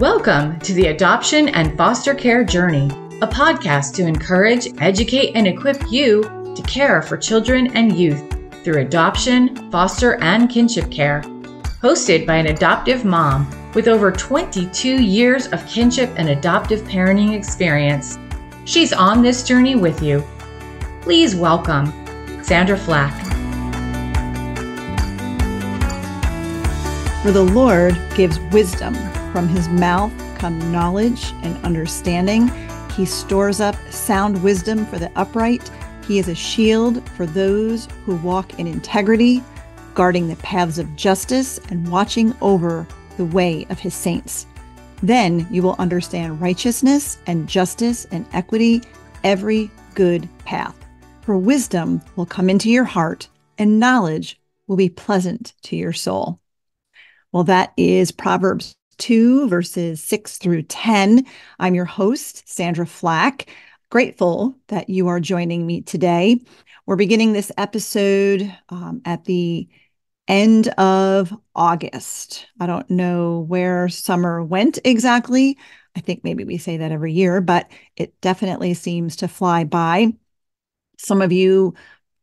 Welcome to the Adoption and Foster Care Journey, a podcast to encourage, educate, and equip you to care for children and youth through adoption, foster, and kinship care. Hosted by an adoptive mom with over 22 years of kinship and adoptive parenting experience. She's on this journey with you. Please welcome Sandra Flach. For the Lord gives wisdom. From his mouth come knowledge and understanding. He stores up sound wisdom for the upright. He is a shield for those who walk in integrity, guarding the paths of justice and watching over the way of his saints. Then you will understand righteousness and justice and equity, every good path. For wisdom will come into your heart, and knowledge will be pleasant to your soul. Well, that is Proverbs 2 verses 6 through 10. I'm your host, Sandra Flach. Grateful that you are joining me today. We're beginning this episode at the end of August. I don't know where summer went exactly. I think maybe we say that every year, but it definitely seems to fly by. Some of you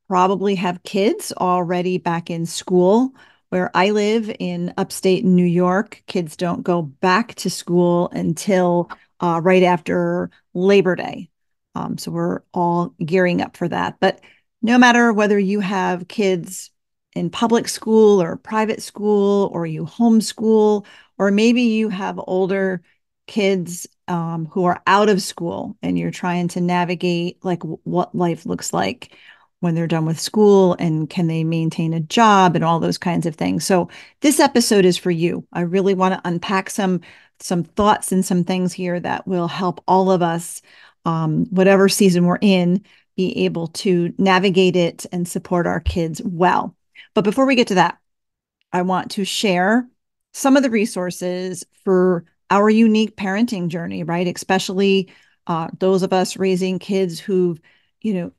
probably have kids already back in school. Where I live in upstate New York, kids don't go back to school until right after Labor Day. So we're all gearing up for that. But no matter whether you have kids in public school or private school, or you homeschool, or maybe you have older kids who are out of school and you're trying to navigate like what life looks like when they're done with school, and can they maintain a job and all those kinds of things. So this episode is for you. I really want to unpack some thoughts and some things here that will help all of us, whatever season we're in, be able to navigate it and support our kids well. But before we get to that, I want to share some of the resources for our unique parenting journey, right? Especially those of us raising kids who've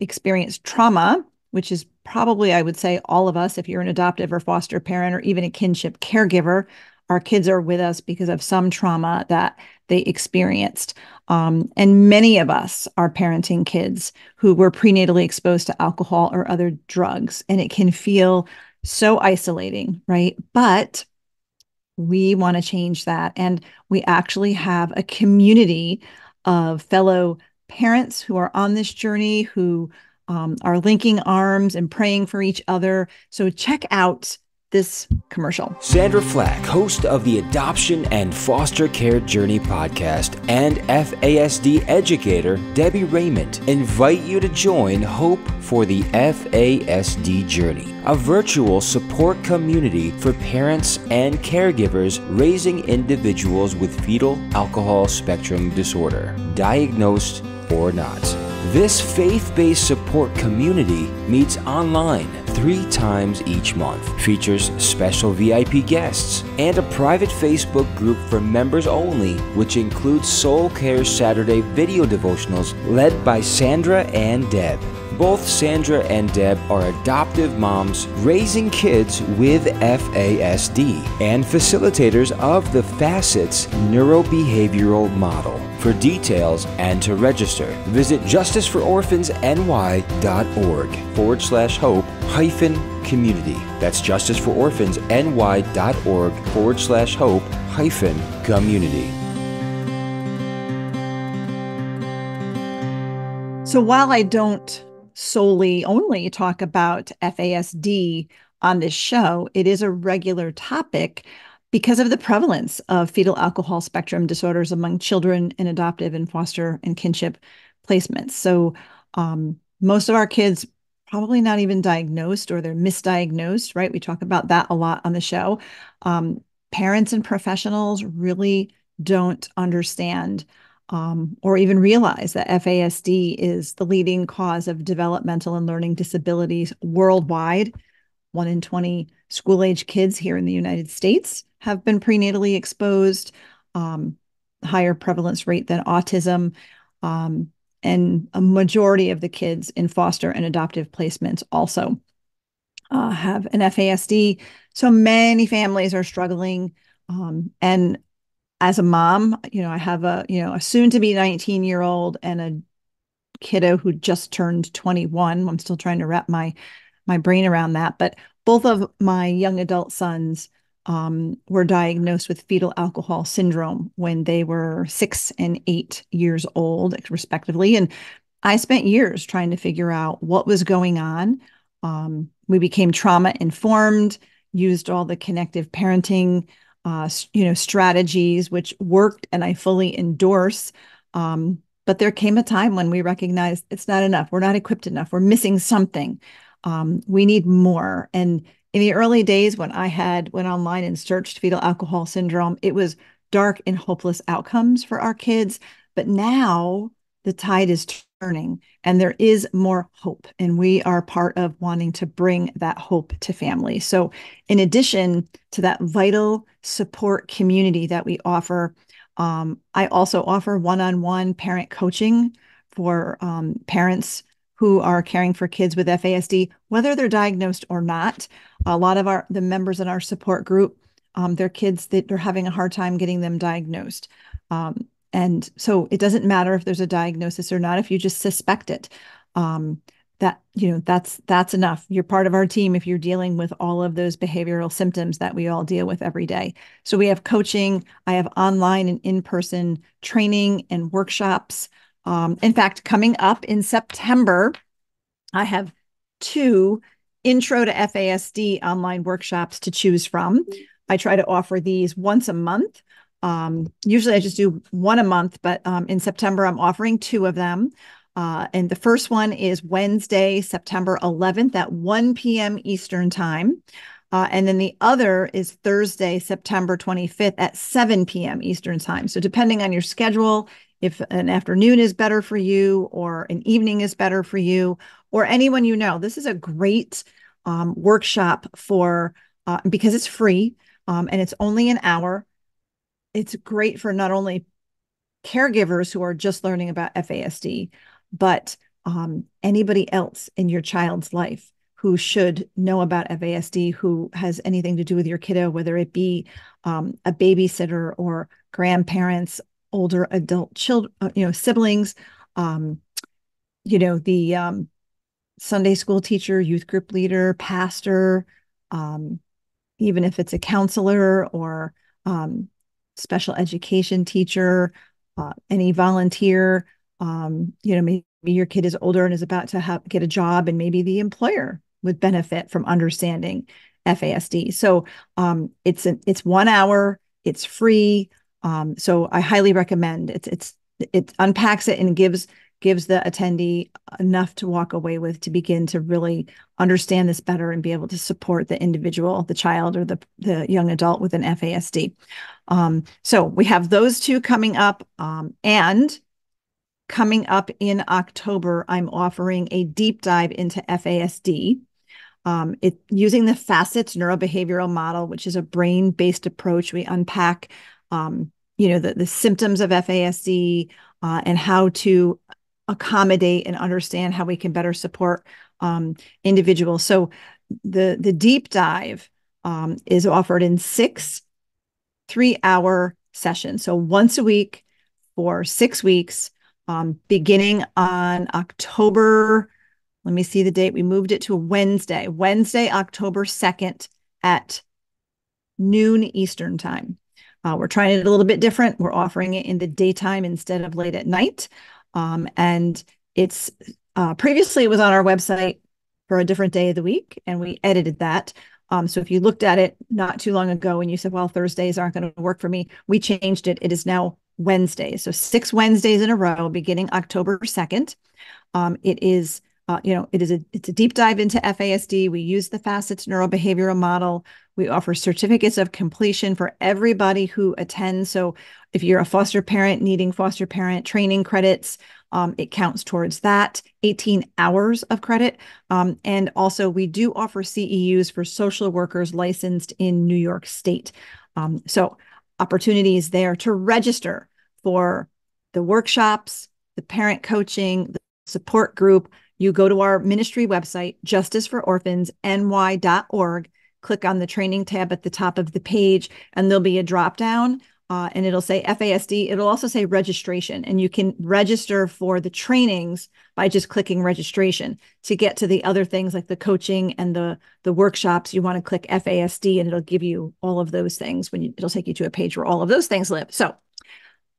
experienced trauma, which is probably, I would say, all of us. If you're an adoptive or foster parent or even a kinship caregiver, our kids are with us because of some trauma that they experienced. And many of us are parenting kids who were prenatally exposed to alcohol or other drugs, and it can feel so isolating, right? But we want to change that. And we actually have a community of fellow parents who are on this journey, who are linking arms and praying for each other. So check out this commercial. Sandra Flach, host of the Adoption and Foster Care Journey podcast, and FASD educator Debbie Raymond, invite you to join Hope for the FASD Journey, a virtual support community for parents and caregivers raising individuals with fetal alcohol spectrum disorder, diagnosed or not. This faith-based support community meets online 3 times each month, features special VIP guests, and a private Facebook group for members only, which includes Soul Care Saturday video devotionals led by Sandra and Deb. Both Sandra and Deb are adoptive moms raising kids with FASD and facilitators of the Facets neurobehavioral model. For details and to register, visit justicefororphansny.org/hope-community. That's justicefororphansny.org/hope-community. So while I don't only talk about FASD on this show, it is a regular topic because of the prevalence of fetal alcohol spectrum disorders among children in adoptive and foster and kinship placements. So most of our kids probably not even diagnosed, or they're misdiagnosed, right? We talk about that a lot on the show. Parents and professionals really don't understand or even realize that FASD is the leading cause of developmental and learning disabilities worldwide. 1 in 20 school-age kids here in the United States have been prenatally exposed, higher prevalence rate than autism, and a majority of the kids in foster and adoptive placements also have an FASD. So many families are struggling, and as a mom, I have a soon to be 19-year-old and a kiddo who just turned 21. I'm still trying to wrap my brain around that. But both of my young adult sons were diagnosed with fetal alcohol syndrome when they were 6 and 8 years old, respectively. And I spent years trying to figure out what was going on. We became trauma informed, used all the connective parenting, strategies, which worked, and I fully endorse. But there came a time when we recognized it's not enough. We're not equipped enough. We're missing something. We need more. And in the early days when I went online and searched fetal alcohol syndrome, it was dark and hopeless outcomes for our kids. But now the tide is turning and there is more hope. And we are part of wanting to bring that hope to families. So in addition to that vital support community that we offer, I also offer one-on-one parent coaching for parents who are caring for kids with FASD, whether they're diagnosed or not. A lot of the members in our support group, their kids that are having a hard time getting them diagnosed. And so it doesn't matter if there's a diagnosis or not, if you just suspect it. That's enough. You're part of our team if you're dealing with all of those behavioral symptoms that we all deal with every day. So we have coaching, I have online and in-person training and workshops. In fact, coming up in September, I have 2 intro to FASD online workshops to choose from. I try to offer these once a month. Usually I just do one a month, but in September, I'm offering 2 of them. And the first one is Wednesday, September 11th at 1 p.m. Eastern time. And then the other is Thursday, September 25th at 7 p.m. Eastern time. So depending on your schedule, if an afternoon is better for you or an evening is better for you or anyone this is a great workshop for because it's free and it's only an hour. It's great for not only caregivers who are just learning about FASD, but anybody else in your child's life who should know about FASD, who has anything to do with your kiddo, whether it be a babysitter or grandparents, older adult children, siblings, the Sunday school teacher, youth group leader, pastor, even if it's a counselor or special education teacher, any volunteer, maybe your kid is older and is about to get a job, and maybe the employer would benefit from understanding FASD. So it's 1 hour, it's free. So I highly recommend it unpacks it and gives the attendee enough to walk away with to begin to really understand this better and be able to support the individual, the child or the young adult with an FASD. So we have those 2 coming up, and coming up in October, I'm offering a deep dive into FASD. Using the facets neurobehavioral model, which is a brain-based approach. We unpack, the symptoms of FASD and how to accommodate and understand how we can better support individuals. So the deep dive is offered in 6 3-hour sessions. So once a week for 6 weeks, beginning on October. Let me see the date. We moved it to Wednesday, October 2nd at noon Eastern time. We're trying it a little bit different. We're offering it in the daytime instead of late at night. And it's previously it was on our website for a different day of the week, and we edited that. So if you looked at it not too long ago and you said, well, Thursdays aren't going to work for me, we changed it. It is now Wednesday. So 6 Wednesdays in a row, beginning October 2nd. It's a deep dive into FASD. We use the facets neurobehavioral model. We offer certificates of completion for everybody who attends. So if you're a foster parent needing foster parent training credits, it counts towards that, 18 hours of credit. And also we do offer CEUs for social workers licensed in New York State. So opportunities there to register for the workshops, the parent coaching, the support group. You go to our ministry website, justicefororphansny.org, click on the training tab at the top of the page, and there'll be a drop down and it'll say FASD. It'll also say registration, and you can register for the trainings by just clicking registration. To get to the other things like the coaching and the workshops, you want to click FASD, and it'll give you all of those things. It'll take you to a page where all of those things live. So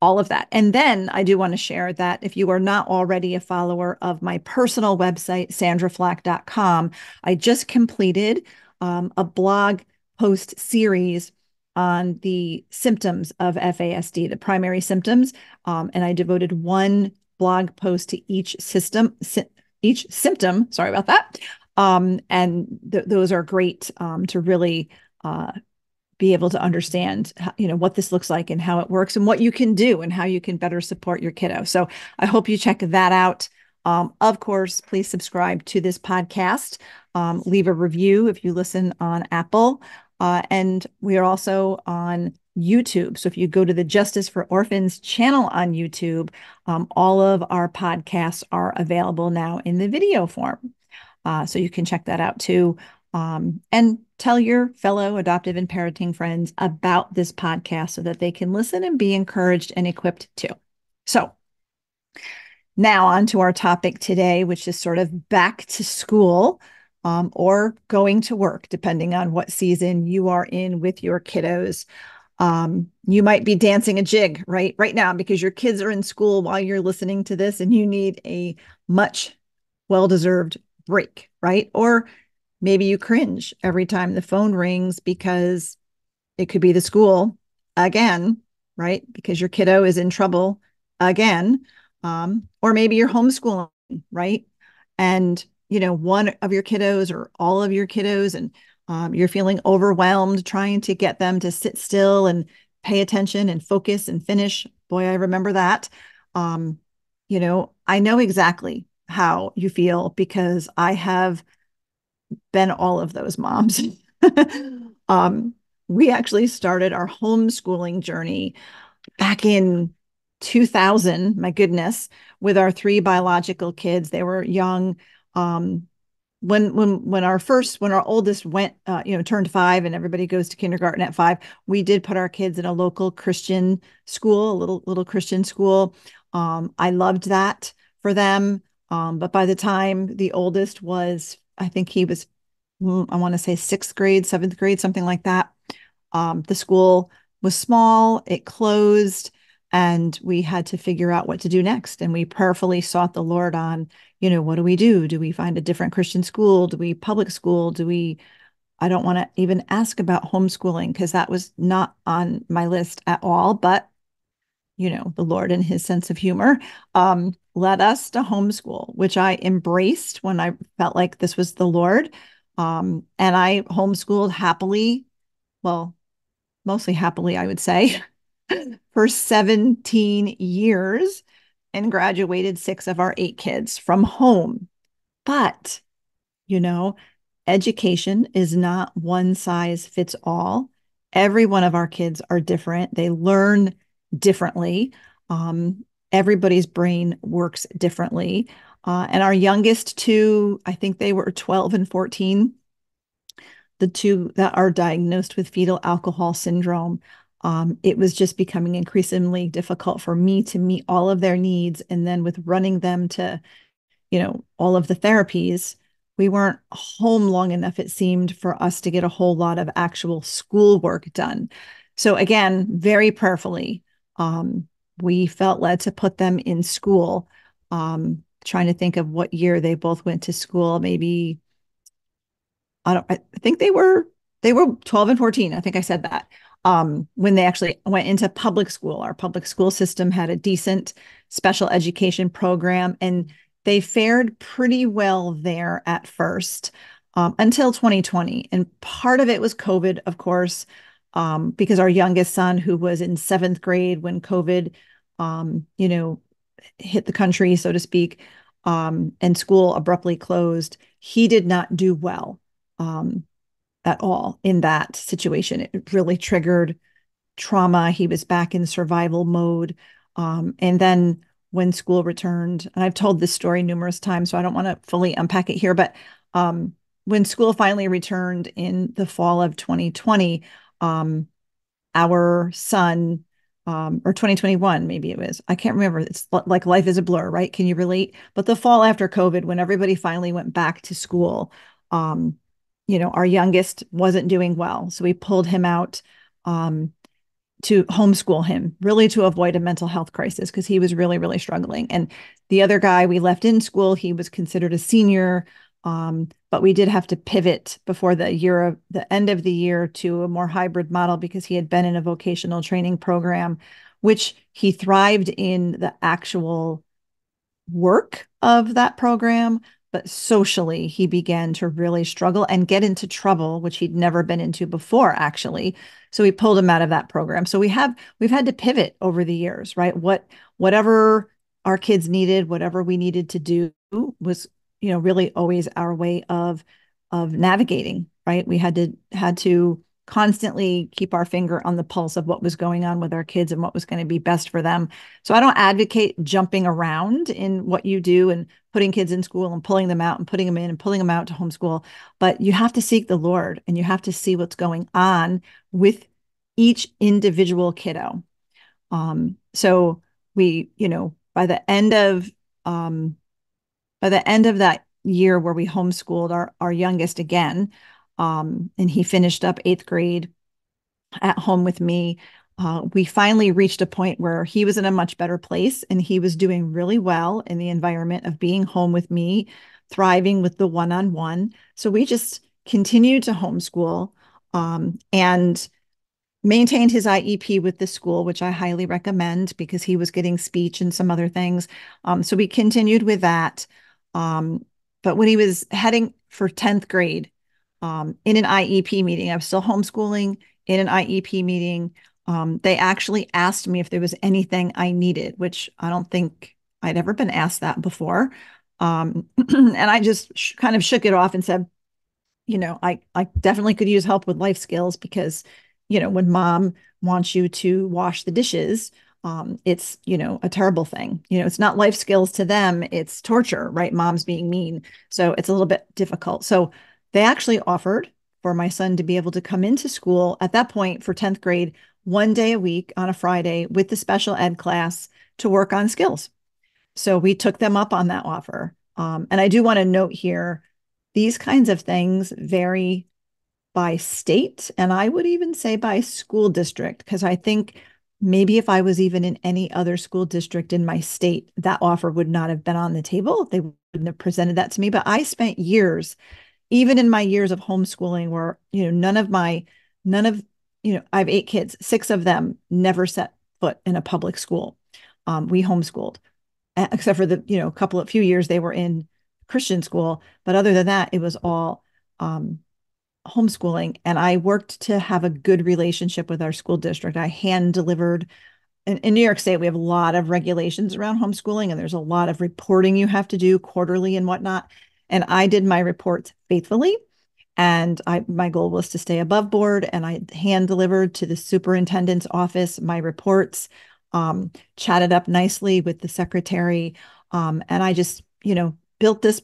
all of that. And then I do want to share that if you are not already a follower of my personal website, sandraflach.com, I just completed a blog post series on the symptoms of FASD, the primary symptoms. And I devoted one blog post to each symptom. Sorry about that. And those are great to really be able to understand, what this looks like and how it works and what you can do and how you can better support your kiddo. So I hope you check that out. Of course, please subscribe to this podcast. Leave a review if you listen on Apple. And we are also on YouTube. So if you go to the Justice for Orphans channel on YouTube, all of our podcasts are available now in the video form. So you can check that out too. And tell your fellow adoptive and parenting friends about this podcast so that they can listen and be encouraged and equipped too. So now on to our topic today, which is sort of back to school or going to work, depending on what season you are in with your kiddos. You might be dancing a jig right now because your kids are in school while you're listening to this and you need a much well-deserved break, right? Or maybe you cringe every time the phone rings because it could be the school again, right? Because your kiddo is in trouble again. Or maybe you're homeschooling, right? And, one of your kiddos or all of your kiddos, and you're feeling overwhelmed trying to get them to sit still and pay attention and focus and finish. Boy, I remember that. I know exactly how you feel because I have been all of those moms. We actually started our homeschooling journey back in 2000, my goodness, with our 3 biological kids. They were young. When our oldest went, turned 5 and everybody goes to kindergarten at 5, we did put our kids in a local Christian school, a little Christian school. I loved that for them. But by the time the oldest was, I think he was, I want to say 6th grade, 7th grade, something like that. The school was small, it closed, and we had to figure out what to do next. And we prayerfully sought the Lord on, what do we do? Do we find a different Christian school? Do we public school? I don't want to even ask about homeschooling because that was not on my list at all. But, the Lord in his sense of humor led us to homeschool, which I embraced when I felt like this was the Lord. And I homeschooled happily, well, mostly happily, I would say, for 17 years and graduated 6 of our 8 kids from home. But, education is not one size fits all. Every one of our kids are different. They learn differently. Everybody's brain works differently. And our youngest 2, I think they were 12 and 14. The 2 that are diagnosed with fetal alcohol syndrome, it was just becoming increasingly difficult for me to meet all of their needs. And then with running them to, all of the therapies, we weren't home long enough, it seemed, for us to get a whole lot of actual schoolwork done. So again, very prayerfully, we felt led to put them in school, trying to think of what year they both went to school. Maybe I think they were 12 and 14. I think I said that. When they actually went into public school. Our public school system had a decent special education program, and they fared pretty well there at first, until 2020. And part of it was COVID, of course, because our youngest son, who was in 7th grade when COVID, hit the country, so to speak, and school abruptly closed, he did not do well at all in that situation. It really triggered trauma. He was back in survival mode. And then when school returned, and I've told this story numerous times, so I don't want to fully unpack it here, but when school finally returned in the fall of 2020, our son or 2021, maybe it was. I can't remember. It's like life is a blur, right? Can you relate? But the fall after COVID, when everybody finally went back to school, um, our youngest wasn't doing well. So we pulled him out um, to homeschool him, really to avoid a mental health crisis because he was really, really struggling. And the other guy we left in school, he was considered a senior. But we did have to pivot before the end of the year to a more hybrid model because he had been in a vocational training program, which he thrived in the actual work of that program, but socially he began to really struggle and get into trouble, which he'd never been into before, actually. So we pulled him out of that program. So we've had to pivot over the years, right? Whatever our kids needed, whatever we needed to do was, really always our way of navigating, right? We had to constantly keep our finger on the pulse of what was going on with our kids and what was going to be best for them. So I don't advocate jumping around in what you do and putting kids in school and pulling them out and putting them in and pulling them out to homeschool, but you have to seek the Lord and you have to see what's going on with each individual kiddo. So we, um, by the end of that year where we homeschooled our youngest again, and he finished up eighth grade at home with me. We finally reached a point where he was in a much better place and he was doing really well in the environment of being home with me, thriving with the one-on-one. So we just continued to homeschool and maintained his IEP with the school, which I highly recommend because he was getting speech and some other things. So we continued with that. But when he was heading for 10th grade, in an IEP meeting, I was still homeschooling in an IEP meeting. They actually asked me if there was anything I needed, which I don't think I'd ever been asked that before. And I just kind of shook it off and said, I definitely could use help with life skills because, when mom wants you to wash the dishes, it's, a terrible thing. It's not life skills to them, it's torture, right? Mom's being mean. So it's a little bit difficult. So they actually offered for my son to be able to come into school at that point for 10th grade, 1 day a week on a Friday with the special ed class to work on skills. So we took them up on that offer. And I do want to note here, these kinds of things vary by state, and I would even say by school district, because I think maybe if I was even in any other school district in my state, that offer would not have been on the table. They wouldn't have presented that to me. But I spent years, even in my years of homeschooling, where, none of, I have 8 kids, 6 of them never set foot in a public school. We homeschooled, except for a few years they were in Christian school. But other than that, it was all homeschooling. And I worked to have a good relationship with our school district. I hand delivered. In New York State, we have a lot of regulations around homeschooling, and there's a lot of reporting you have to do quarterly and whatnot. And I did my reports faithfully. And my goal was to stay above board, and I hand delivered to the superintendent's office my reports, chatted up nicely with the secretary. And I just, built this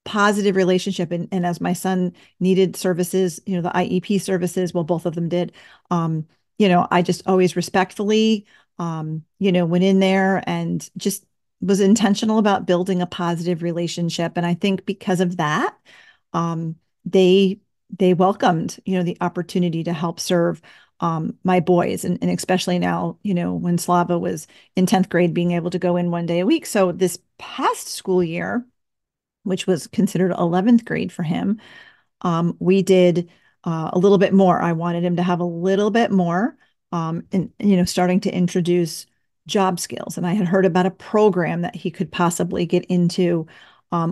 positive relationship. And as my son needed services, the IEP services, well, both of them did, I just always respectfully, went in there and just was intentional about building a positive relationship. And I think because of that, they welcomed, the opportunity to help serve my boys, and especially now, when Slava was in 10th grade, being able to go in 1 day a week. So this past school year, which was considered 11th grade for him, we did a little bit more. I wanted him to have a little bit more, and starting to introduce job skills. And I had heard about a program that he could possibly get into,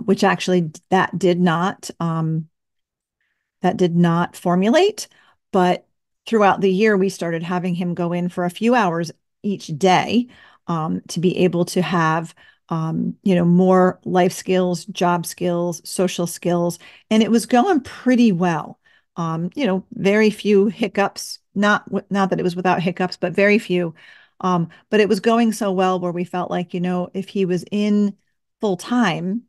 which actually that did not formulate. But throughout the year, we started having him go in for a few hours each day, to be able to have more life skills, job skills, social skills. And it was going pretty well. Very few hiccups, not that it was without hiccups, but very few. But it was going so well where we felt like, if he was in full time,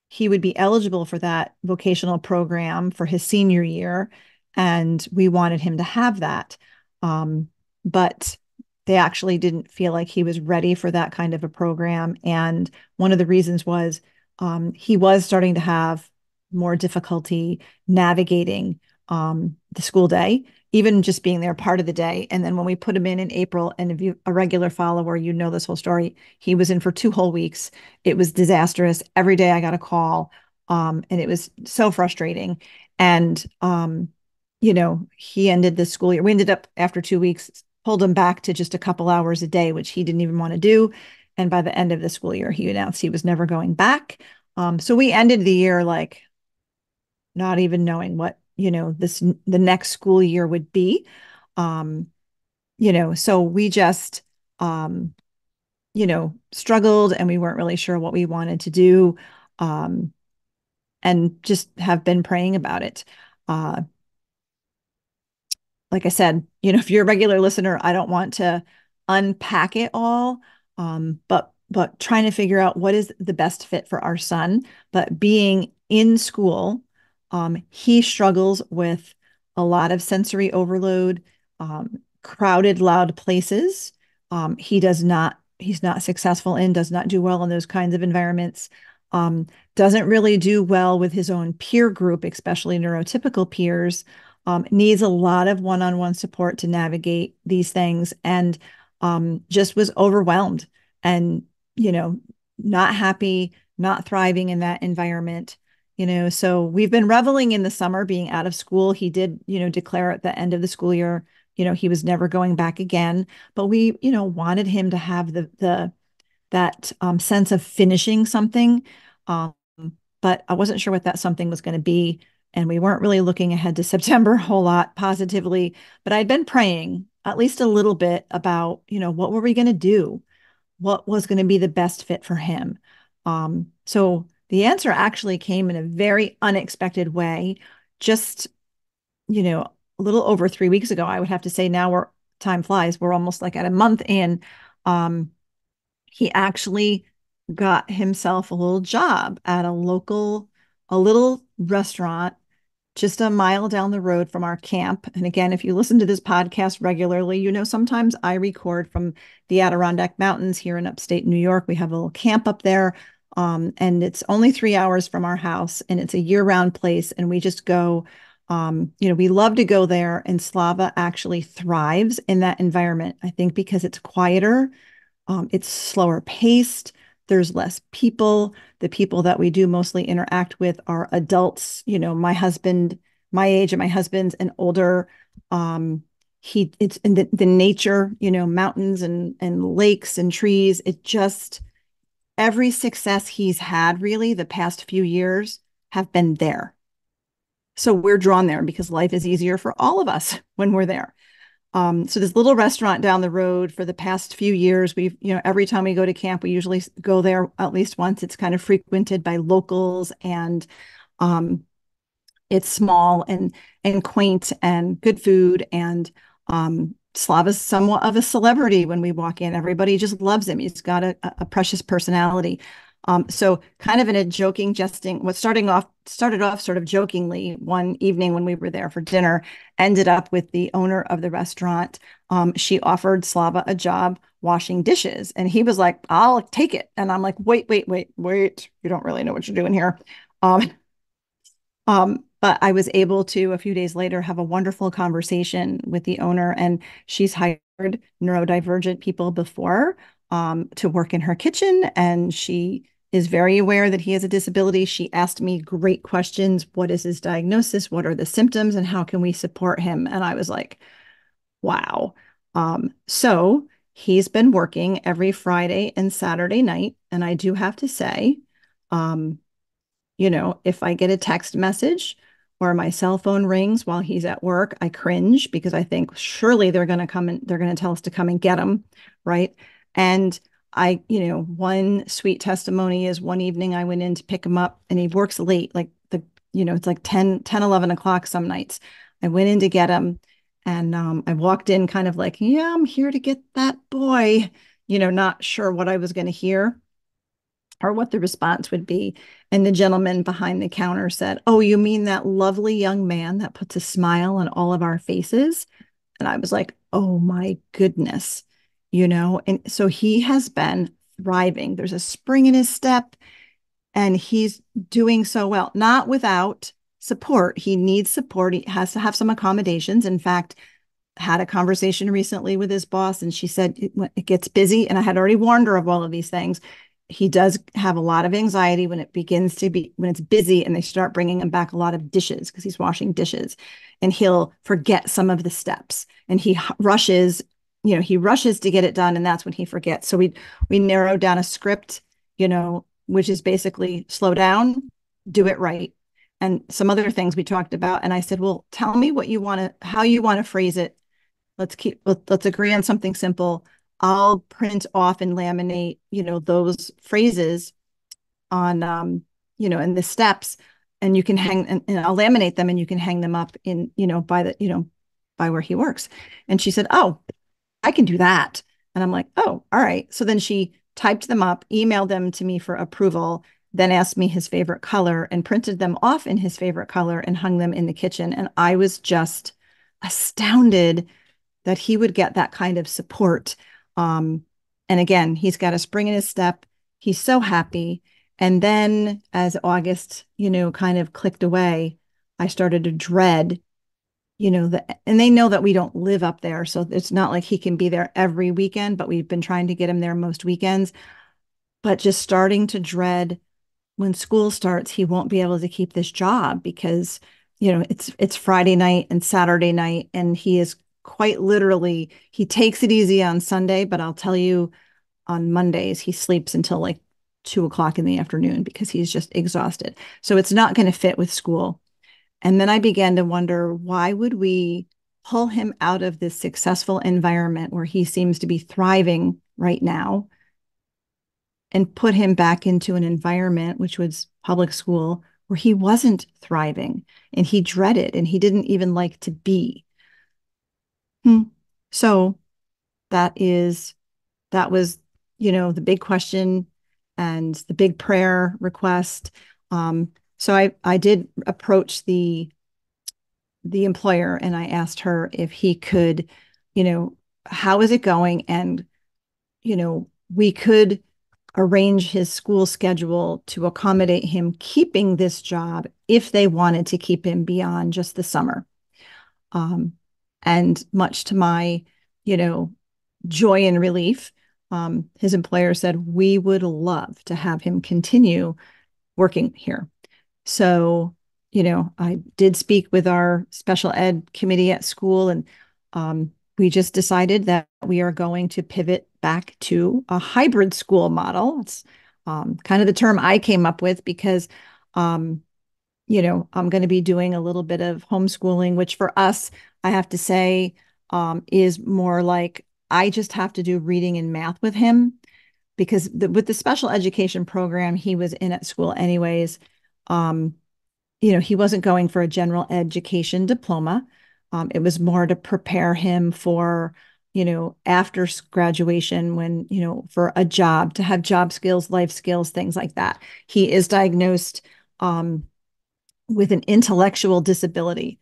he would be eligible for that vocational program for his senior year. And we wanted him to have that. But they actually didn't feel like he was ready for that kind of a program. And one of the reasons was he was starting to have more difficulty navigating the school day, even just being there part of the day. And then when we put him in April, and if you a regular follower, you know this whole story, he was in for 2 whole weeks. It was disastrous. Every day I got a call, and it was so frustrating. And he ended the school year. We ended up after 2 weeks, pulled him back to just a couple hours a day, which he didn't even want to do. And by the end of the school year, he announced he was never going back. So we ended the year like not even knowing what, the next school year would be. Um, so we just, struggled, and we weren't really sure what we wanted to do. Um, and just have been praying about it. Uh, like I said, if you're a regular listener, I don't want to unpack it all, but trying to figure out what is the best fit for our son. But being in school, he struggles with a lot of sensory overload, crowded, loud places. He's not successful in, does not do well in those kinds of environments. Doesn't really do well with his own peer group, especially neurotypical peers. Needs a lot of one-on-one support to navigate these things, and just was overwhelmed and, not happy, not thriving in that environment. So we've been reveling in the summer being out of school. He did, declare at the end of the school year, he was never going back again. But we, wanted him to have that sense of finishing something. Um, but I wasn't sure what that something was going to be. And we weren't really looking ahead to September a whole lot positively. But I'd been praying at least a little bit about, what were we going to do? What was going to be the best fit for him? So the answer actually came in a very unexpected way. Just, a little over 3 weeks ago, I would have to say. Now time flies. We're almost like at a month in. He actually got himself a little job at a little restaurant just a mile down the road from our camp. And again, if you listen to this podcast regularly, sometimes I record from the Adirondack Mountains here in upstate New York. We have a little camp up there. And it's only 3 hours from our house, and it's a year-round place. And we just go, we love to go there. And Slava actually thrives in that environment. I think because it's quieter, it's slower paced. There's less people. The people that we do mostly interact with are adults. My husband, my age, and my husband's and older. It's in the nature, mountains and lakes and trees. It just, every success he's had really the past few years have been there. So we're drawn there because life is easier for all of us when we're there. So this little restaurant down the road, for the past few years, we've, every time we go to camp, we usually go there at least once. It's kind of frequented by locals, and it's small and quaint and good food. And Slava's somewhat of a celebrity when we walk in. Everybody just loves him. He's got a precious personality. So kind of in a joking, jesting, what started off sort of jokingly one evening when we were there for dinner, ended up with the owner of the restaurant. She offered Slava a job washing dishes, and he was like, "I'll take it." And I'm like, wait. You don't really know what you're doing here. But I was able to, a few days later, have a wonderful conversation with the owner, and she's hired neurodivergent people before to work in her kitchen, and she is very aware that he has a disability. She asked me great questions. What is his diagnosis? What are the symptoms? And how can we support him? And I was like, wow. So he's been working every Friday and Saturday night. And I do have to say, if I get a text message or my cell phone rings while he's at work, I cringe because I think surely they're going to come and they're going to tell us to come and get him. Right. And one sweet testimony is one evening I went in to pick him up, and he works late, like it's like 11 o'clock some nights. I went in to get him, and I walked in kind of like, yeah, I'm here to get that boy, not sure what I was going to hear or what the response would be. And the gentleman behind the counter said, "Oh, you mean that lovely young man that puts a smile on all of our faces?" And I was like, oh my goodness. And so he has been thriving. There's a spring in his step, and he's doing so well, not without support. He needs support. He has to have some accommodations. In fact, had a conversation recently with his boss, and she said it gets busy. And I had already warned her of all of these things. He does have a lot of anxiety when it's busy and they start bringing him back a lot of dishes because he's washing dishes, and he'll forget some of the steps, and he rushes to get it done. And that's when he forgets. So we narrowed down a script, which is basically slow down, do it right. And some other things we talked about. And I said, well, tell me how you want to phrase it. Let's agree on something simple. I'll print off and laminate, those phrases on, in the steps, and you can and I'll laminate them, and you can hang them up in, by where he works. And she said, oh, I can do that. And I'm like, oh, all right. So then she typed them up, emailed them to me for approval, then asked me his favorite color and printed them off in his favorite color and hung them in the kitchen. And I was just astounded that he would get that kind of support. And again, he's got a spring in his step. He's so happy. And then as August, kind of clicked away, I started to dread, and they know that we don't live up there. So it's not like he can be there every weekend, but we've been trying to get him there most weekends. But just starting to dread when school starts, he won't be able to keep this job because, it's Friday night and Saturday night, and he is quite literally, he takes it easy on Sunday, but I'll tell you, on Mondays, he sleeps until like 2 o'clock in the afternoon because he's just exhausted. So it's not going to fit with school. And then I began to wonder, why would we pull him out of this successful environment where he seems to be thriving right now and put him back into an environment, which was public school, where he wasn't thriving and he dreaded and he didn't even like to be. So that was, the big question and the big prayer request. So I did approach the employer, and I asked her if he could, how is it going? And, we could arrange his school schedule to accommodate him keeping this job if they wanted to keep him beyond just the summer. And much to my, joy and relief, his employer said, we would love to have him continue working here. So, I did speak with our special ed committee at school, and we just decided that we are going to pivot back to a hybrid school model. It's kind of the term I came up with because, I'm going to be doing a little bit of homeschooling, which for us, I have to say, is more like I just have to do reading and math with him because with the special education program he was in at school anyways, he wasn't going for a general education diploma. It was more to prepare him for, after graduation when, for a job, to have job skills, life skills, things like that. He is diagnosed with an intellectual disability.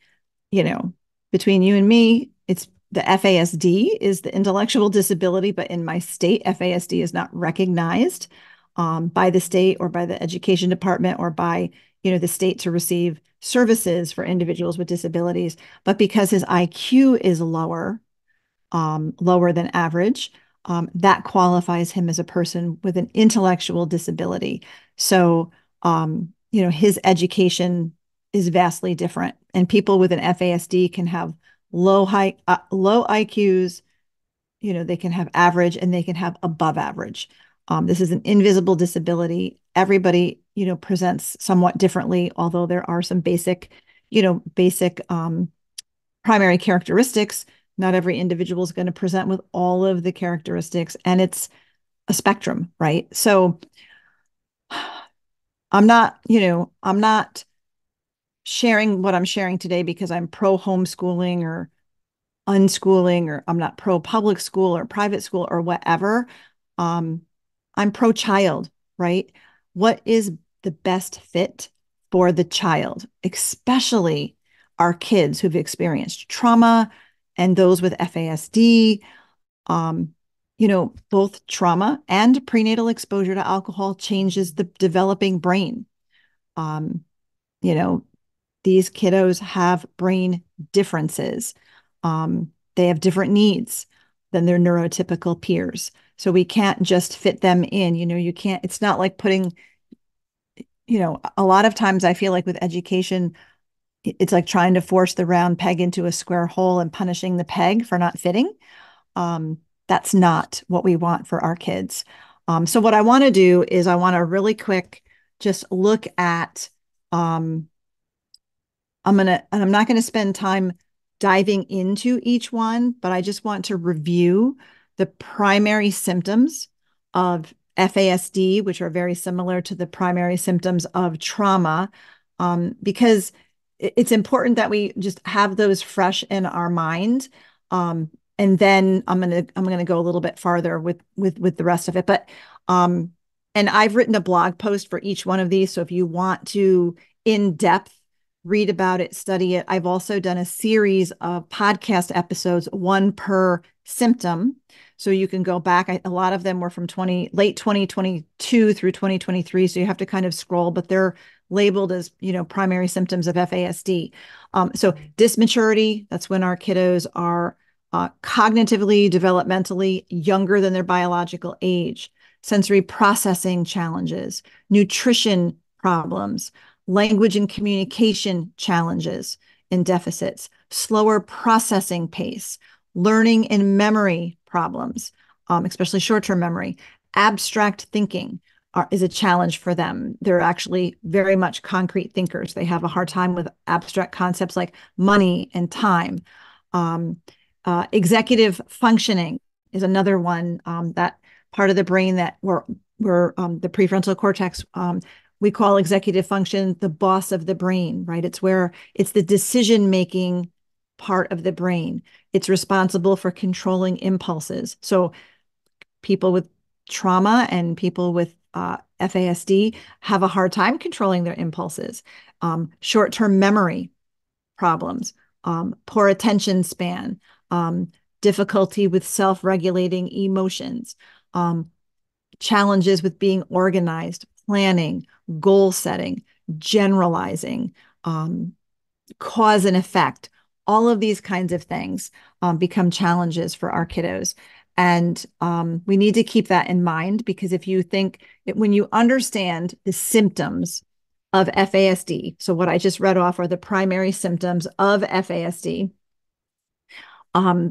Between you and me, it's the FASD is the intellectual disability, but in my state, FASD is not recognized by the state or by the education department or by, the state to receive services for individuals with disabilities. But because his IQ is lower than average, that qualifies him as a person with an intellectual disability. So, his education is vastly different, and people with an FASD can have low IQs, they can have average and they can have above average. This is an invisible disability. Everybody, presents somewhat differently, although there are some basic primary characteristics. Not every individual is going to present with all of the characteristics, and it's a spectrum, right? So I'm not sharing what I'm sharing today because I'm pro homeschooling or unschooling, or I'm not pro public school or private school or whatever. I'm pro child, right? What is the best fit for the child, especially our kids who've experienced trauma and those with FASD? both trauma and prenatal exposure to alcohol changes the developing brain. Um, you know, these kiddos have brain differences. They have different needs than their neurotypical peers. So we can't just fit them in. You can't, it's not like putting, a lot of times I feel like with education, it's like trying to force the round peg into a square hole and punishing the peg for not fitting. Um, that's not what we want for our kids. So what I want to do is I want to really quick just look at I'm not gonna spend time diving into each one, but I just want to review the primary symptoms of FASD, which are very similar to the primary symptoms of trauma, because it's important that we just have those fresh in our mind. And then I'm gonna go a little bit farther with the rest of it. But and I've written a blog post for each one of these. So if you want to in depth read about it, study it. I've also done a series of podcast episodes, one per symptom. So you can go back. A lot of them were from late 2022 through 2023. So you have to kind of scroll, but they're labeled as, primary symptoms of FASD. So dysmaturity, that's when our kiddos are cognitively, developmentally younger than their biological age. Sensory processing challenges, nutrition problems, language and communication challenges and deficits, slower processing pace, learning and memory problems, especially short-term memory, abstract thinking is a challenge for them. They're actually very much concrete thinkers. They have a hard time with abstract concepts like money and time. Executive functioning is another one, that part of the brain that we're the prefrontal cortex, we call executive function the boss of the brain, right? It's the decision-making part of the brain. It's responsible for controlling impulses. So people with trauma and people with FASD have a hard time controlling their impulses. Short-term memory problems, poor attention span, difficulty with self-regulating emotions, challenges with being organized, planning, goal setting, generalizing, cause and effect. All of these kinds of things become challenges for our kiddos. And we need to keep that in mind, because when you understand the symptoms of FASD, so what I just read off are the primary symptoms of FASD,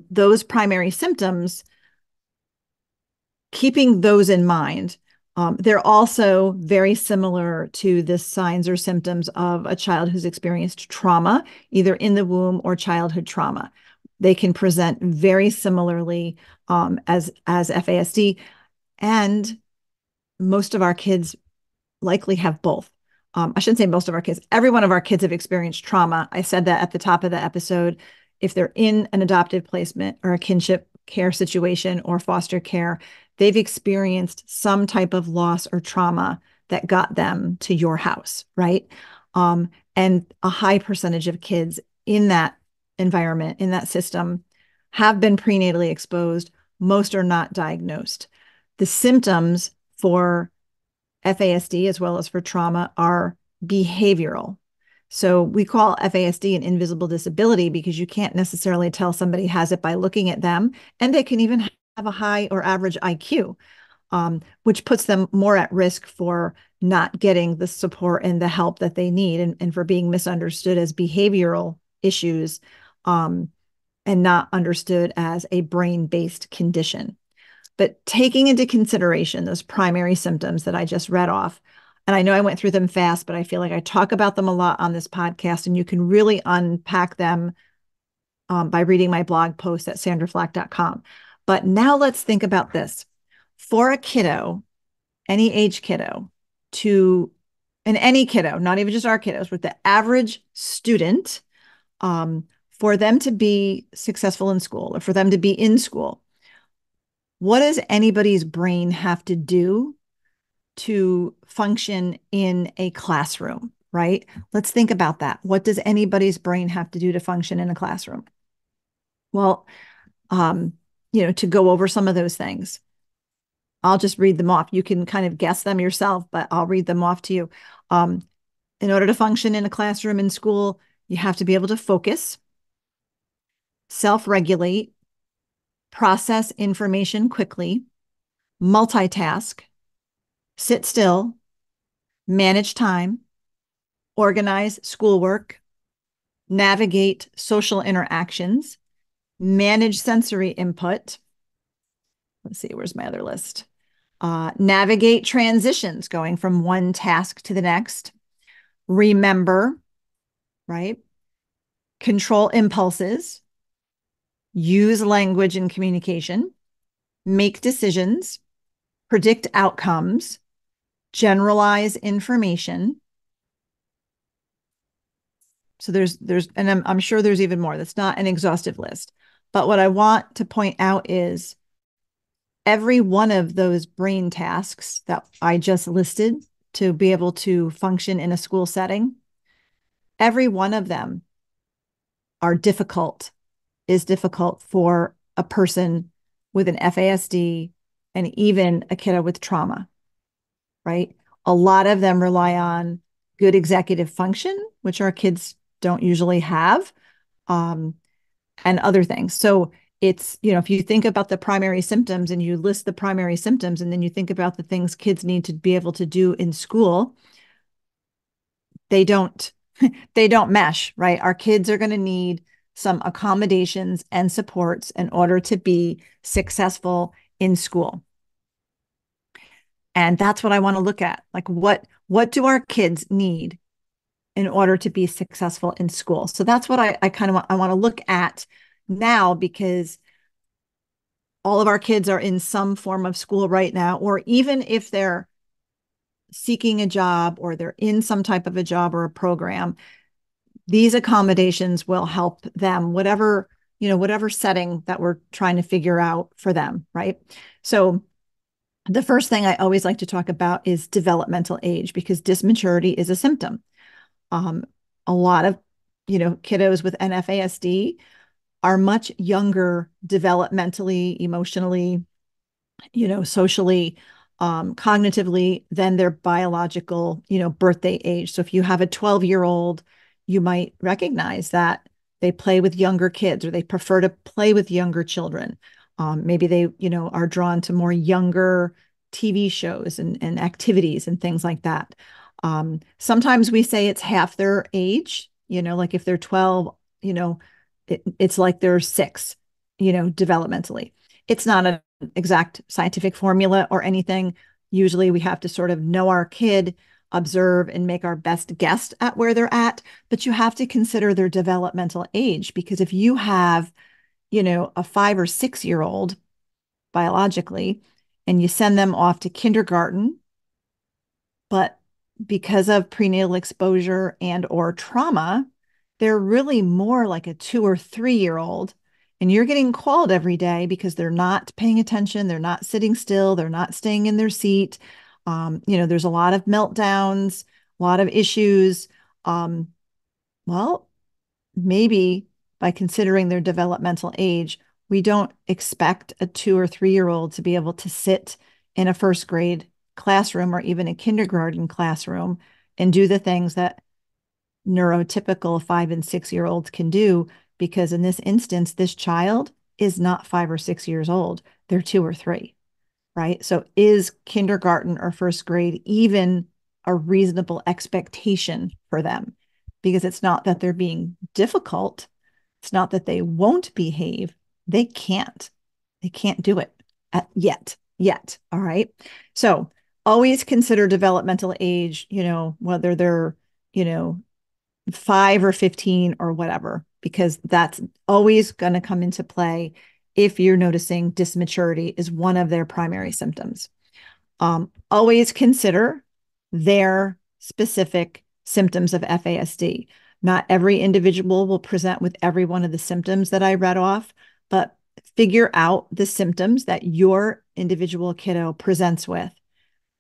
those primary symptoms, keeping those in mind, they're also very similar to the signs or symptoms of a child who's experienced trauma, either in the womb or childhood trauma. They can present very similarly as FASD, and most of our kids likely have both. I shouldn't say most of our kids. Every one of our kids have experienced trauma. I said that at the top of the episode. If they're in an adoptive placement or a kinship care situation or foster care, they've experienced some type of loss or trauma that got them to your house, right? And a high percentage of kids in that environment, in that system, have been prenatally exposed. Most are not diagnosed. The symptoms for FASD as well as for trauma are behavioral. So we call FASD an invisible disability because you can't necessarily tell somebody has it by looking at them, and they can even have a high or average IQ, which puts them more at risk for not getting the support and the help that they need, and for being misunderstood as behavioral issues, and not understood as a brain-based condition. But taking into consideration those primary symptoms that I just read off, and I know I went through them fast, but I feel like I talk about them a lot on this podcast, and you can really unpack them by reading my blog post at sandraflach.com. But now let's think about this. For a kiddo, any age kiddo, and any kiddo, not even just our kiddos, with the average student, for them to be successful in school, or for them to be in school, what does anybody's brain have to do to function in a classroom, right? Let's think about that. What does anybody's brain have to do to function in a classroom? Well, to go over some of those things. I'll just read them off. You can kind of guess them yourself, but I'll read them off to you. Um, in order to function in a classroom in school, you have to be able to focus, self-regulate, process information quickly, multitask, sit still, manage time, organize schoolwork, navigate social interactions, manage sensory input. Let's see, where's my other list? Navigate transitions going from one task to the next, remember, right? Control impulses, use language in communication, make decisions, predict outcomes, generalize information. So and I'm sure there's even more. That's not an exhaustive list. But what I want to point out is every one of those brain tasks that I just listed to be able to function in a school setting, every one of them is difficult for a person with an FASD and even a kiddo with trauma, right? A lot of them rely on good executive function, which our kids don't usually have, and other things. So it's, if you think about the primary symptoms and you list the primary symptoms, and then you think about the things kids need to be able to do in school, they don't mesh, right? Our kids are going to need some accommodations and supports in order to be successful in school. And that's what I want to look at. Like, what do our kids need in order to be successful in school? So that's what I kind of want to look at now, because all of our kids are in some form of school right now, or even if they're seeking a job or they're in some type of a job or a program, these accommodations will help them, whatever setting that we're trying to figure out for them, right? So the first thing I always like to talk about is developmental age, because dysmaturity is a symptom. A lot of, kiddos with NFASD are much younger developmentally, emotionally, socially, cognitively than their biological, birthday age. So if you have a 12-year-old, you might recognize that they play with younger kids, or they prefer to play with younger children. Maybe they, are drawn to more younger TV shows and activities and things like that. Sometimes we say it's half their age, like if they're 12, it's like they're 6, developmentally. It's not an exact scientific formula or anything. Usually we have to sort of know our kid, observe, and make our best guess at where they're at. But you have to consider their developmental age, because if you have, a 5 or 6-year-old biologically, and you send them off to kindergarten, but because of prenatal exposure and or trauma, they're really more like a 2 or 3-year-old, and you're getting called every day because they're not paying attention, they're not sitting still, they're not staying in their seat. There's a lot of meltdowns, a lot of issues. Well, maybe by considering their developmental age, we don't expect a 2 or 3-year-old to be able to sit in a first grade classroom or even a kindergarten classroom and do the things that neurotypical 5 and 6-year-olds can do, because in this instance, this child is not 5 or 6 years old. They're 2 or 3, right? So is kindergarten or first grade even a reasonable expectation for them? Because it's not that they're being difficult. It's not that they won't behave. They can't. They can't do it yet. All right. So always consider developmental age, whether they're, 5 or 15 or whatever, because that's always going to come into play if you're noticing dysmaturity is one of their primary symptoms. Always consider their specific symptoms of FASD. Not every individual will present with every one of the symptoms that I read off, but figure out the symptoms that your individual kiddo presents with.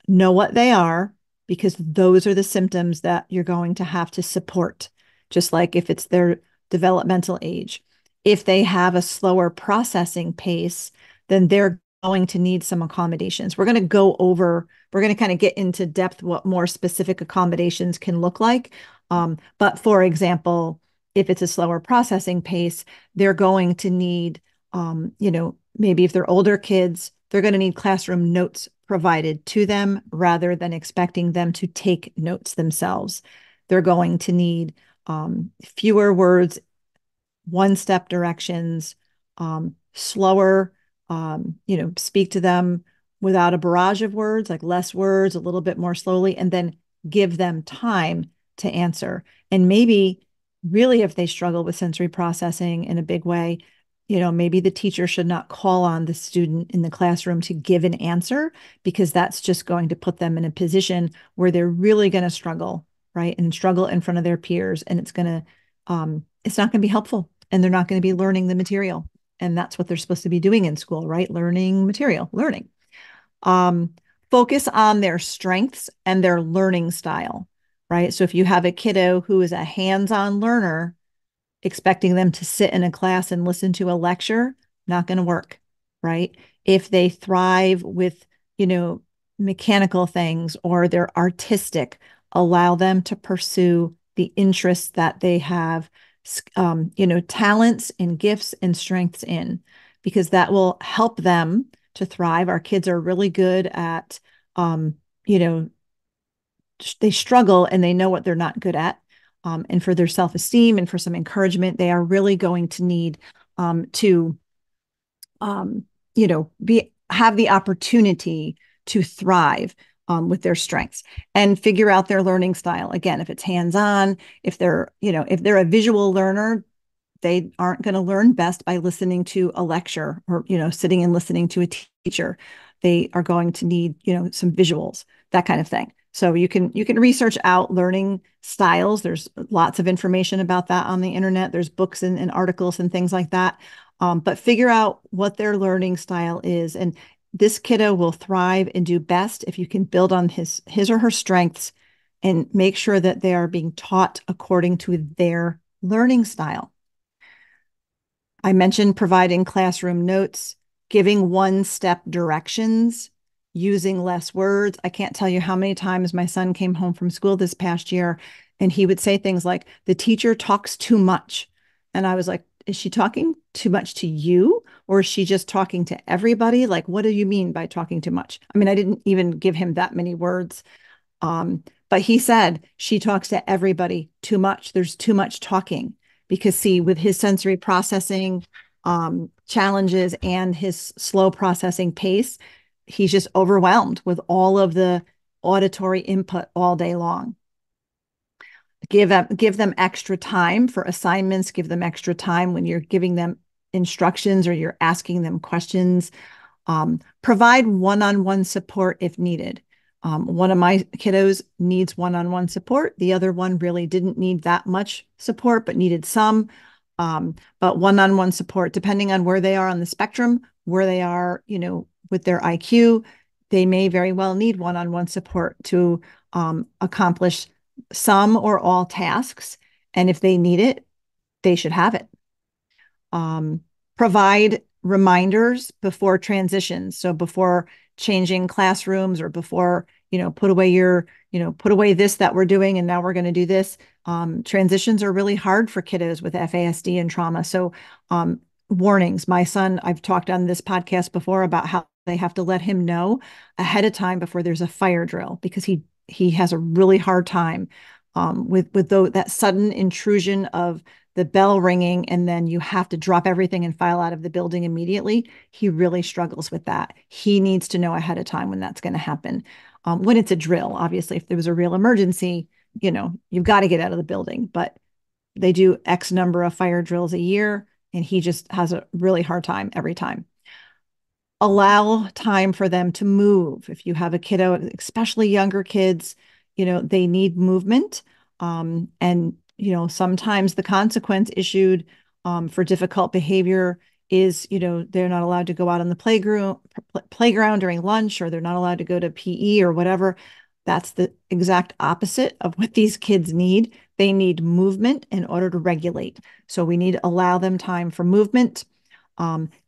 Know what they are, because those are the symptoms that you're going to have to support, just like if it's their developmental age. If they have a slower processing pace, then they're going to need some accommodations. We're going to kind of get into depth what more specific accommodations can look like. But for example, if it's a slower processing pace, they're going to need, maybe if they're older kids, they're going to need classroom notes provided to them rather than expecting them to take notes themselves. They're going to need fewer words, one-step directions, slower, speak to them without a barrage of words, like less words, a little bit more slowly, and then give them time to answer. And maybe really if they struggle with sensory processing in a big way, maybe the teacher should not call on the student in the classroom to give an answer, because that's just going to put them in a position where they're really going to struggle, right? And struggle in front of their peers. And it's not going to be helpful, and they're not going to be learning the material. And that's what they're supposed to be doing in school, right? Learning material, learning. Focus on their strengths and their learning style, right? So if you have a kiddo who is a hands-on learner, expecting them to sit in a class and listen to a lecture, not going to work, right? If they thrive with, mechanical things, or they're artistic, allow them to pursue the interests that they have, talents and gifts and strengths in, because that will help them to thrive. Our kids are really good at, they struggle and they know what they're not good at. And for their self-esteem and for some encouragement, they are really going to need to, have the opportunity to thrive with their strengths and figure out their learning style. Again, if it's hands-on, if they're a visual learner, they aren't going to learn best by listening to a lecture or, sitting and listening to a teacher. They are going to need, some visuals, that kind of thing. So you can research out learning styles. There's lots of information about that on the internet. There's books and articles and things like that. But figure out what their learning style is. And this kiddo will thrive and do best if you can build on his or her strengths and make sure that they are being taught according to their learning style. I mentioned providing classroom notes, giving one-step directions, using less words. I can't tell you how many times my son came home from school this past year and he would say things like, "The teacher talks too much." And I was like, is she talking too much to you, or is she just talking to everybody? Like, what do you mean by talking too much? I mean, I didn't even give him that many words. But he said, she talks to everybody too much. There's too much talking. Because see, with his sensory processing challenges and his slow processing pace, he's just overwhelmed with all of the auditory input all day long. Give them extra time for assignments. Give them extra time when you're giving them instructions or you're asking them questions. Provide one-on-one support if needed. One of my kiddos needs one-on-one support. The other one really didn't need that much support, but needed some. But one-on-one support, depending on where they are on the spectrum, where they are, with their IQ, they may very well need one-on-one support to accomplish some or all tasks. And if they need it, they should have it. Provide reminders before transitions. So before changing classrooms, or before, put away this that we're doing and now we're going to do this. Transitions are really hard for kiddos with FASD and trauma. So warnings. My son, I've talked on this podcast before about how they have to let him know ahead of time before there's a fire drill, because he has a really hard time with that sudden intrusion of the bell ringing, and then you have to drop everything and file out of the building immediately. He really struggles with that. He needs to know ahead of time when that's going to happen. When it's a drill, obviously, if there was a real emergency, you've got to get out of the building, but they do X number of fire drills a year, and he just has a really hard time every time. Allow time for them to move. If you have a kiddo, especially younger kids, they need movement. And sometimes the consequence issued for difficult behavior is, they're not allowed to go out on the playground during lunch, or they're not allowed to go to PE or whatever. That's the exact opposite of what these kids need. They need movement in order to regulate. So we need to allow them time for movement.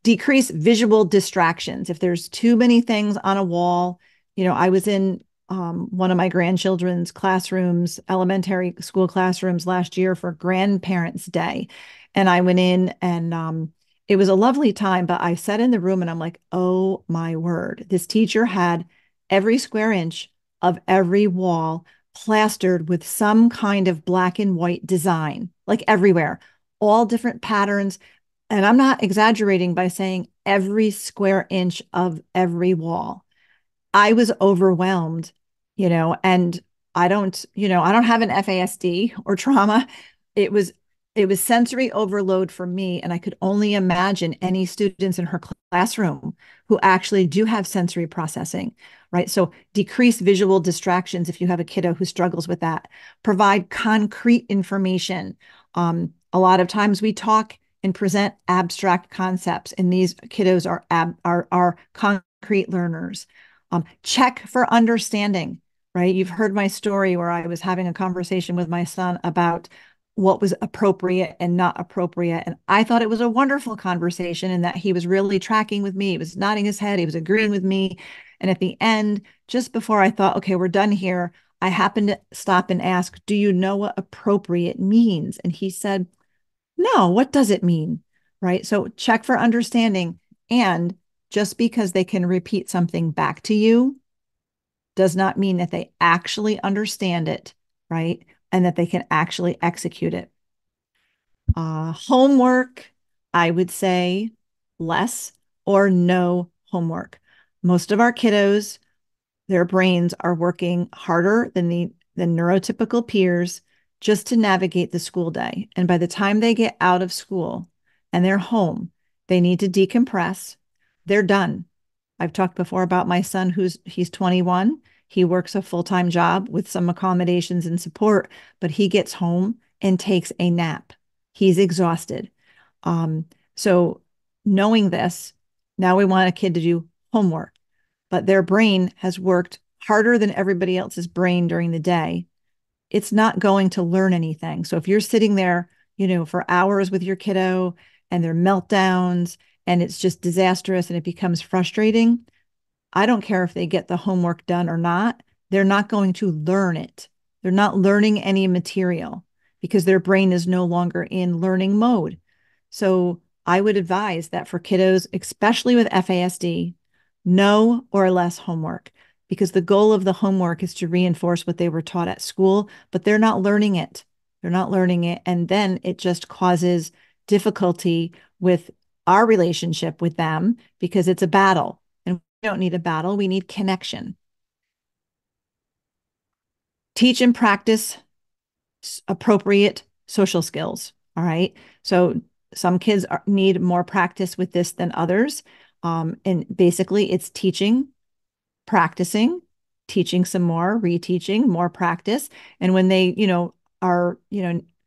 Decrease visual distractions. If there's too many things on a wall, I was in one of my grandchildren's classrooms, elementary school classrooms last year for Grandparents' Day. And I went in and it was a lovely time, but I sat in the room and I'm like, oh my word, this teacher had every square inch of every wall plastered with some kind of black and white design, like everywhere, all different patterns. And I'm not exaggerating by saying every square inch of every wall. I was overwhelmed, and I don't have an FASD or trauma. It was it was sensory overload for me, and I could only imagine any students in her classroom who actually do have sensory processing, right? So decrease visual distractions if you have a kiddo who struggles with that. Provide concrete information. A lot of times we talk and present abstract concepts, and these kiddos are concrete learners. Check for understanding, right? You've heard my story where I was having a conversation with my son about what was appropriate and not appropriate. And I thought it was a wonderful conversation and that he was really tracking with me. He was nodding his head. He was agreeing with me. And at the end, just before I thought, okay, we're done here, I happened to stop and ask, do you know what appropriate means? And he said, no, what does it mean? Right? So check for understanding. And just because they can repeat something back to you does not mean that they actually understand it, right? And that they can actually execute it. Homework, I would say less or no homework. Most of our kiddos, their brains are working harder than neurotypical peers just to navigate the school day. And by the time they get out of school and they're home, they need to decompress. They're done. I've talked before about my son he's 21. He works a full-time job with some accommodations and support, but he gets home and takes a nap. He's exhausted. So knowing this, now we want a kid to do homework, but their brain has worked harder than everybody else's brain during the day. It's not going to learn anything. So if you're sitting there, for hours with your kiddo and their meltdowns and it's just disastrous and it becomes frustrating, I don't care if they get the homework done or not. They're not going to learn it. They're not learning any material because their brain is no longer in learning mode. So I would advise that for kiddos, especially with FASD, no or less homework, because the goal of the homework is to reinforce what they were taught at school, but they're not learning it. They're not learning it. And then it just causes difficulty with our relationship with them because it's a battle. And we don't need a battle. We need connection. Teach and practice appropriate social skills. All right. So some kids need more practice with this than others. And basically it's teaching, practicing, teaching some more, reteaching, more practice. And when they, are,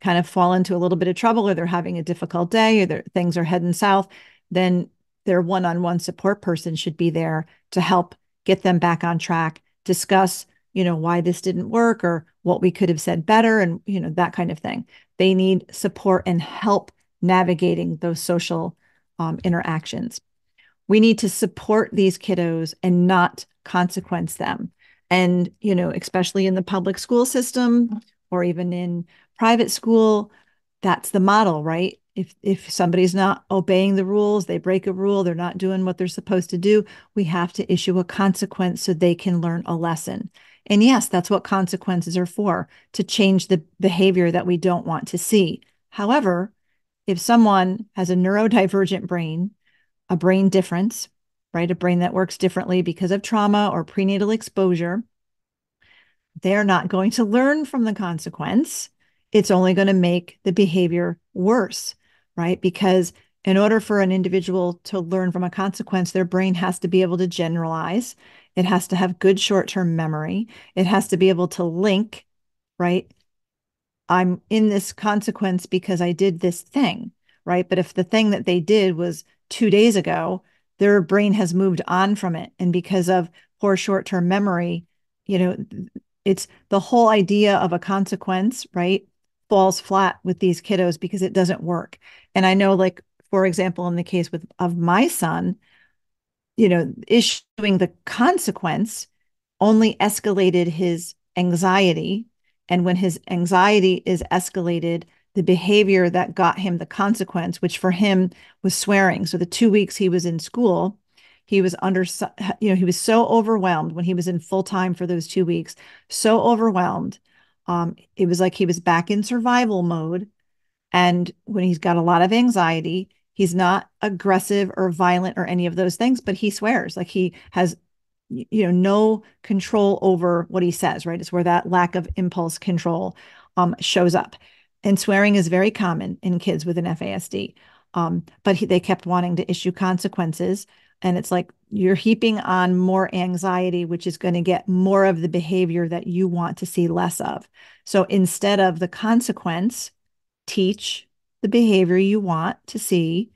kind of fall into a little bit of trouble or they're having a difficult day or things are heading south, then their one-on-one support person should be there to help get them back on track, discuss, why this didn't work or what we could have said better and, that kind of thing. They need support and help navigating those social interactions. We need to support these kiddos and not consequence them. And, especially in the public school system or even in private school, that's the model, right? If somebody's not obeying the rules, they break a rule, they're not doing what they're supposed to do, we have to issue a consequence so they can learn a lesson. And yes, that's what consequences are for, to change the behavior that we don't want to see. However, if someone has a neurodivergent brain, a brain difference, right? A brain that works differently because of trauma or prenatal exposure, they're not going to learn from the consequence. It's only going to make the behavior worse, right? Because in order for an individual to learn from a consequence, their brain has to be able to generalize. It has to have good short-term memory. It has to be able to link, right? I'm in this consequence because I did this thing, right? But if the thing that they did was 2 days ago, their brain has moved on from it. And because of poor short-term memory, it's the whole idea of a consequence, right? Falls flat with these kiddos because it doesn't work. And I know, like, for example, in the case of my son, issuing the consequence only escalated his anxiety. And when his anxiety is escalated, the behavior that got him the consequence, which for him was swearing. So the 2 weeks he was in school, he was he was so overwhelmed when he was in full time for those 2 weeks, so overwhelmed. It was like he was back in survival mode. And when he's got a lot of anxiety, he's not aggressive or violent or any of those things, but he swears. Like he has, no control over what he says, right? It's where that lack of impulse control shows up. And swearing is very common in kids with an FASD. But they kept wanting to issue consequences. And it's like you're heaping on more anxiety, which is going to get more of the behavior that you want to see less of. So instead of the consequence, teach the behavior you want to see,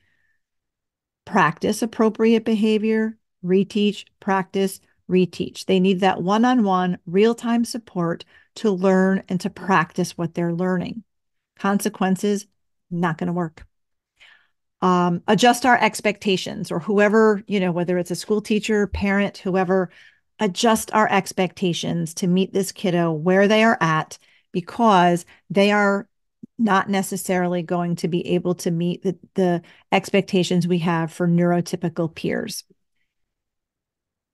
practice appropriate behavior, reteach, practice, reteach. They need that one-on-one real-time support to learn and to practice what they're learning. Consequences, not going to work. Adjust our expectations, or whoever, whether it's a school teacher, parent, whoever, adjust our expectations to meet this kiddo where they are at, because they are not necessarily going to be able to meet the expectations we have for neurotypical peers.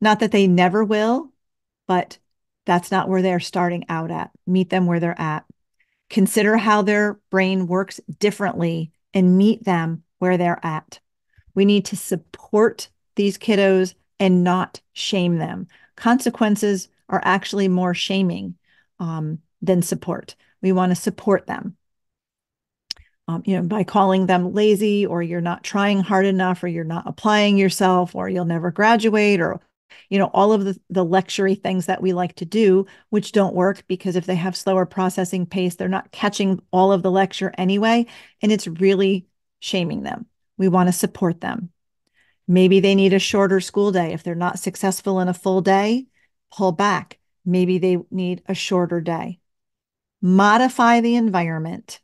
Not that they never will, but that's not where they're starting out at. Meet them where they're at. Consider how their brain works differently and meet them where they're at. We need to support these kiddos and not shame them. Consequences are actually more shaming than support. We want to support them. By calling them lazy, or you're not trying hard enough, or you're not applying yourself, or you'll never graduate, or, all of the lectury things that we like to do, which don't work, because if they have slower processing pace, they're not catching all of the lecture anyway, and it's really shaming them. We want to support them. Maybe they need a shorter school day. If they're not successful in a full day, pull back. Maybe they need a shorter day. Modify the environment,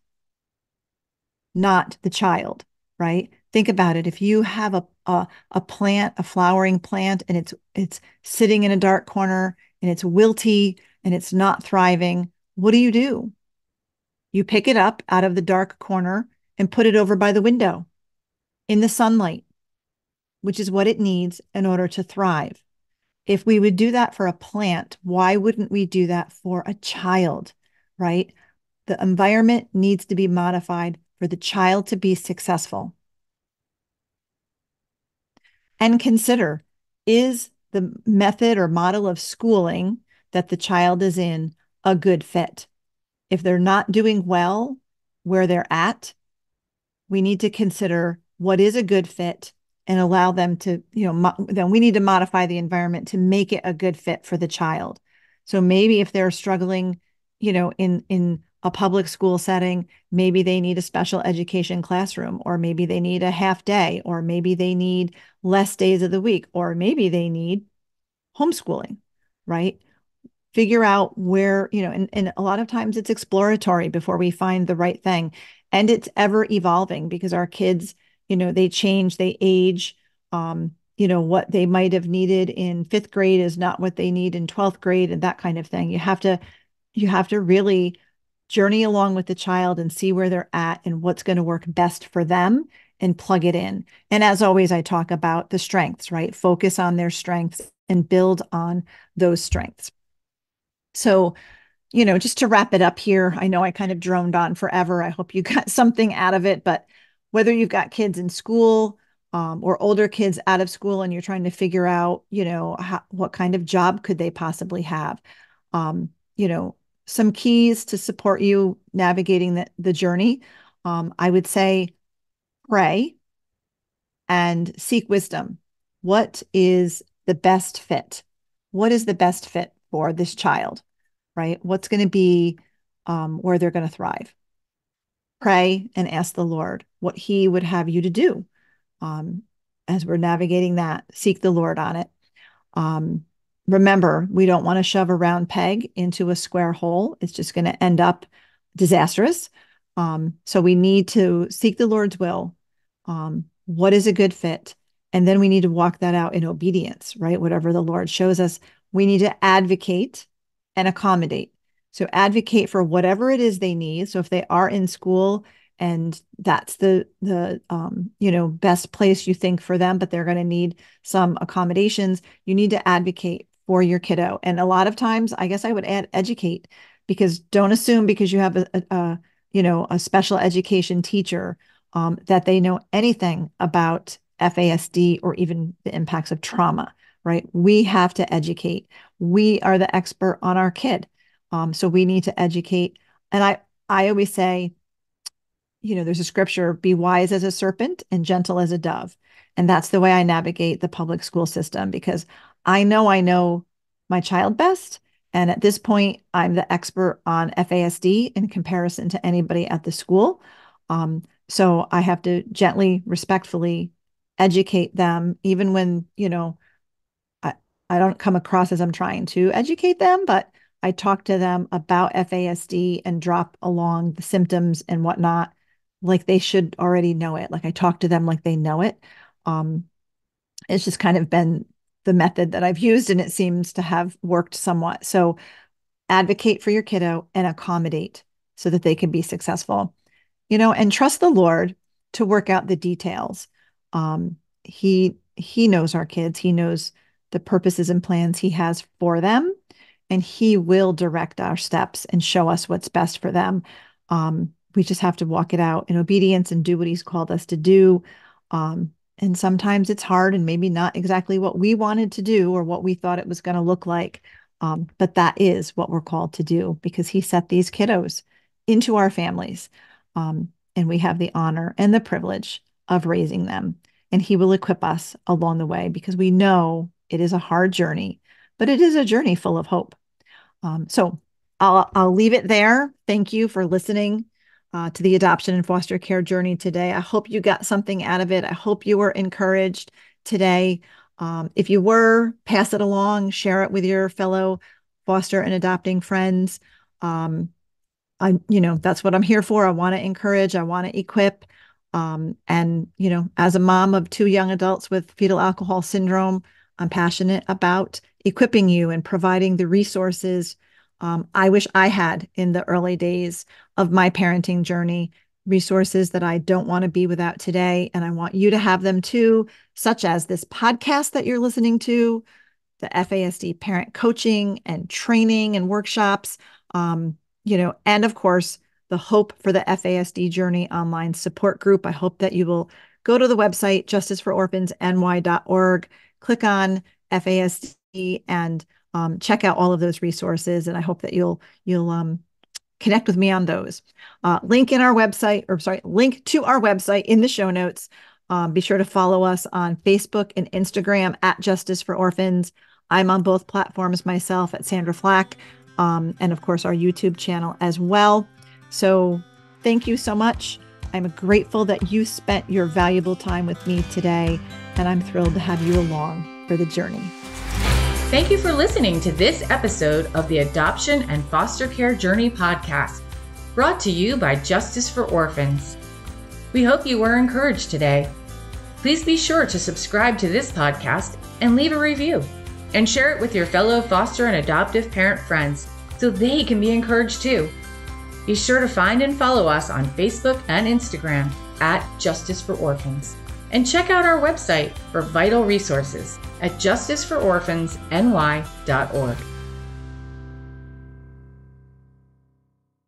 not the child, right? Think about it. If you have a plant, a flowering plant, and it's sitting in a dark corner and it's wilty and it's not thriving, what do? You pick it up out of the dark corner and put it over by the window in the sunlight, which is what it needs in order to thrive. If we would do that for a plant, why wouldn't we do that for a child, right? The environment needs to be modified for the child to be successful. And consider, is the method or model of schooling that the child is in a good fit? If they're not doing well where they're at, we need to consider what is a good fit and allow them to, then we need to modify the environment to make it a good fit for the child. So maybe if they're struggling, in a public school setting, maybe they need a special education classroom, or maybe they need a half day, or maybe they need less days of the week, or maybe they need homeschooling, right? Figure out where, and a lot of times it's exploratory before we find the right thing. And it's ever evolving, because our kids, they change, they age. What they might have needed in 5th grade is not what they need in 12th grade, and that kind of thing. You have to really journey along with the child and see where they're at and what's going to work best for them and plug it in. And as always, I talk about the strengths, right? Focus on their strengths and build on those strengths. So, just to wrap it up here, I know I kind of droned on forever. I hope you got something out of it, but whether you've got kids in school or older kids out of school and you're trying to figure out, what kind of job could they possibly have, some keys to support you navigating the journey. I would say pray and seek wisdom. What is the best fit? What is the best fit for this child, right? What's going to be where they're going to thrive? Pray and ask the Lord what he would have you to do as we're navigating that. Seek the Lord on it. Remember, we don't want to shove a round peg into a square hole. It's just going to end up disastrous. So we need to seek the Lord's will, What is a good fit? And then we need to walk that out in obedience, right? Whatever the Lord shows us, we need to advocate and accommodate. So advocate for whatever it is they need. So if they are in school and that's the best place you think for them, but they're going to need some accommodations, you need to advocate for your kiddo. And a lot of times, I guess I would add educate, because don't assume because you have a special education teacher that they know anything about FASD or even the impacts of trauma, right? We have to educate. We are the expert on our kid. So we need to educate. And I always say, there's a scripture, be wise as a serpent and gentle as a dove. And that's the way I navigate the public school system, because I know my child best. And at this point, I'm the expert on FASD in comparison to anybody at the school. So I have to gently, respectfully educate them, even when, I don't come across as I'm trying to educate them, but I talk to them about FASD and drop along the symptoms and whatnot, like they should already know it. Like I talk to them like they know it. It's just kind of been the method that I've used, and it seems to have worked somewhat. So advocate for your kiddo and accommodate so that they can be successful, and trust the Lord to work out the details. He knows our kids. He knows the purposes and plans he has for them, and he will direct our steps and show us what's best for them. We just have to walk it out in obedience and do what he's called us to do. And sometimes it's hard and maybe not exactly what we wanted to do or what we thought it was going to look like. But that is what we're called to do, because he set these kiddos into our families. And we have the honor and the privilege of raising them. And he will equip us along the way, because we know it is a hard journey, but it is a journey full of hope. So I'll leave it there. Thank you for listening to the adoption and foster care journey today. I hope you got something out of it. I hope you were encouraged today. If you were, pass it along, share it with your fellow foster and adopting friends. That's what I'm here for. I want to encourage, I want to equip. And as a mom of 2 young adults with fetal alcohol syndrome, I'm passionate about equipping you and providing the resources I wish I had in the early days of my parenting journey, resources that I don't want to be without today. And I want you to have them too, such as this podcast that you're listening to, the FASD parent coaching and training and workshops, and of course, the Hope for the FASD Journey online support group. I hope that you will go to the website, justicefororphansny.org, click on FASD and check out all of those resources. And I hope that you'll connect with me on those. Link to our website in the show notes. Be sure to follow us on Facebook and Instagram at Justice for Orphans. I'm on both platforms myself at Sandra Flach, and of course our YouTube channel as well. So thank you so much. I'm grateful that you spent your valuable time with me today, and I'm thrilled to have you along for the journey. Thank you for listening to this episode of the Adoption and Foster Care Journey podcast, brought to you by Justice for Orphans. We hope you were encouraged today. Please be sure to subscribe to this podcast and leave a review, and share it with your fellow foster and adoptive parent friends so they can be encouraged too. Be sure to find and follow us on Facebook and Instagram at Justice for Orphans, and check out our website for vital resources at justicefororphansny.org.